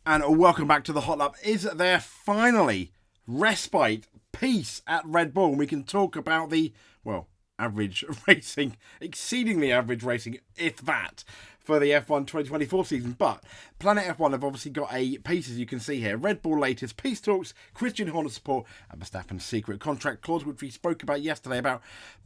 And welcome back to the Hot Lap. Is there finally respite, peace at Red Bull? We can talk about the, average racing, exceedingly average racing, if that, for the F1 2024 season. But Planet F1 have obviously got a piece, as you can see here. Red Bull latest peace talks, Christian Horner support, and Verstappen's secret contract clause, which we spoke about yesterday, about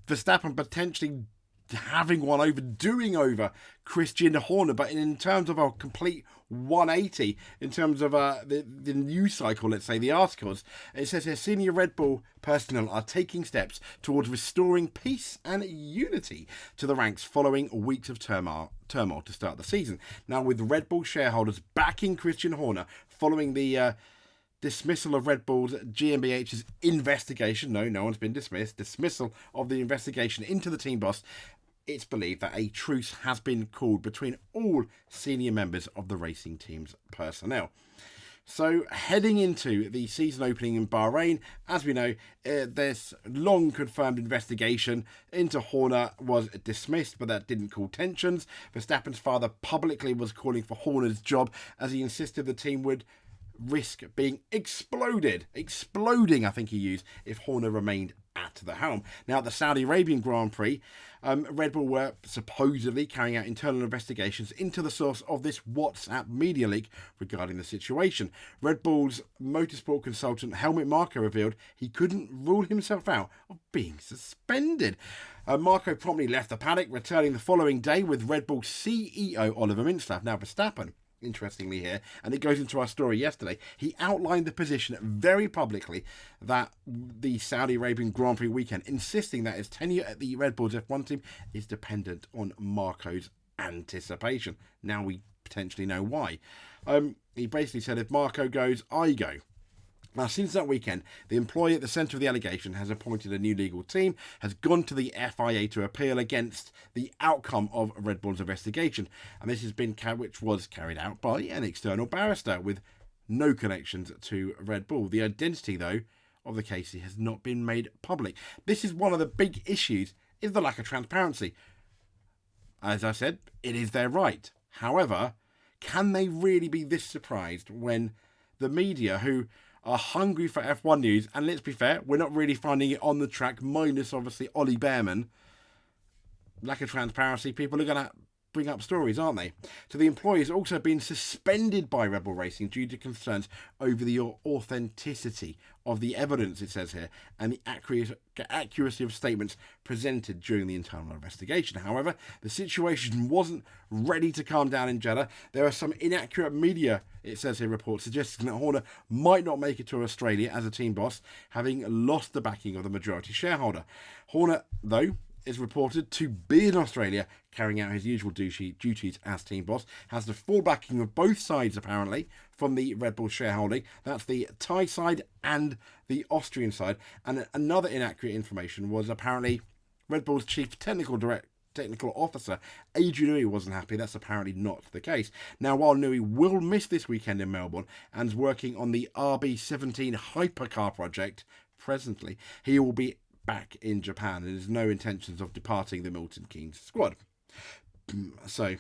Verstappen potentially having one over Christian Horner, but in terms of a complete 180, in terms of the news cycle, let's say, the articles, it says here, senior Red Bull personnel are taking steps towards restoring peace and unity to the ranks following weeks of turmoil to start the season. Now, with Red Bull shareholders backing Christian Horner following the dismissal of Red Bull's GmbH's investigation. No one's been dismissed. Dismissal of the investigation into the team boss. It's believed that a truce has been called between all senior members of the racing team's personnel. So, heading into the season opening in Bahrain, as we know, this long confirmed investigation into Horner was dismissed, but that didn't cool tensions. Verstappen's father publicly was calling for Horner's job, as he insisted the team would risk being exploding, I think he used, if Horner remained at the helm. Now, at the Saudi Arabian Grand Prix, Red Bull were supposedly carrying out internal investigations into the source of this WhatsApp media leak regarding the situation. Red Bull's motorsport consultant Helmut Marko revealed he couldn't rule himself out of being suspended. Marko promptly left the paddock, returning the following day with Red Bull CEO Oliver Mintzlaff. Now, Verstappen, interestingly here, and it goes into our story yesterday, he outlined the position very publicly that the Saudi Arabian Grand Prix weekend, insisting that his tenure at the Red Bull's F1 team is dependent on Marko's anticipation. Now we potentially know why. He basically said, if Marko goes, I go. Now, since that weekend, the employee at the centre of the allegation has appointed a new legal team, has gone to the FIA to appeal against the outcome of Red Bull's investigation. And this has been which was carried out by an external barrister with no connections to Red Bull. The identity, though, of the case has not been made public. This is one of the big issues, is the lack of transparency. As I said, it is their right. However, can they really be this surprised when the media, who are hungry for F1 news, and let's be fair, we're not really finding it on the track, minus obviously Ollie Behrman, lack of transparency, people are going to bring up stories, aren't they? So the employee has also been suspended by Red Bull Racing due to concerns over the authenticity of the evidence, it says here, and the accuracy of statements presented during the internal investigation. However, the situation wasn't ready to calm down in Jeddah. There are some inaccurate media, it says here, reports suggesting that Horner might not make it to Australia as a team boss, having lost the backing of the majority shareholder. Horner, though, is reported to be in Australia carrying out his usual duties as team boss, has the full backing of both sides apparently from the Red Bull shareholding. That's the Thai side and the Austrian side. And another inaccurate information was apparently Red Bull's chief technical officer Adrian Newey wasn't happy. That's apparently not the case. Now, while Newey will miss this weekend in Melbourne and is working on the RB17 hypercar project presently, he will be back in Japan and has no intentions of departing the Milton Keynes squad. So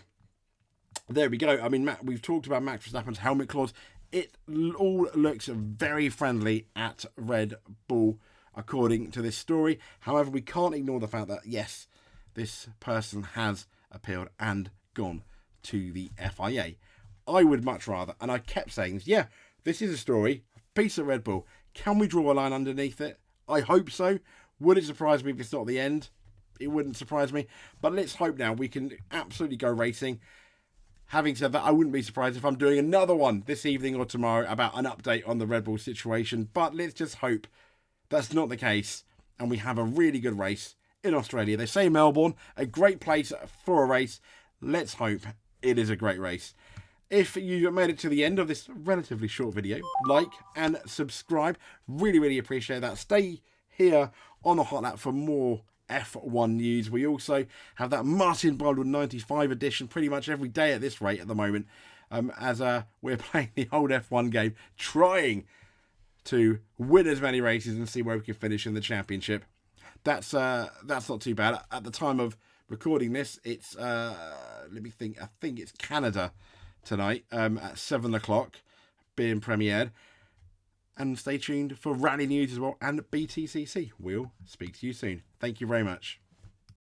there we go. I mean, we've talked about Max Verstappen's helmet clause. It all looks very friendly at Red Bull, according to this story. However, we can't ignore the fact that, yes, this person has appealed and gone to the FIA. I would much rather, and I kept saying, yeah, this is a story, a piece of Red Bull. Can we draw a line underneath it? I hope so. Would it surprise me if it's not the end? It wouldn't surprise me. But let's hope now we can absolutely go racing. Having said that, I wouldn't be surprised if I'm doing another one this evening or tomorrow about an update on the Red Bull situation. But let's just hope that's not the case and we have a really good race in Australia. They say Melbourne, a great place for a race. Let's hope it is a great race. If you made it to the end of this relatively short video, like and subscribe. Really, really appreciate that. Stay here on the Hot Lap for more F1 news. We also have that Martin Baldwin 95 edition pretty much every day at this rate at the moment, as we're playing the old F1 game, trying to win as many races and see where we can finish in the championship. That's not too bad. At the time of recording this, it's let me think. I think it's Canada tonight at 7 o'clock. being premiered. And stay tuned for rally news as well and BTCC. We'll speak to you soon. Thank you very much.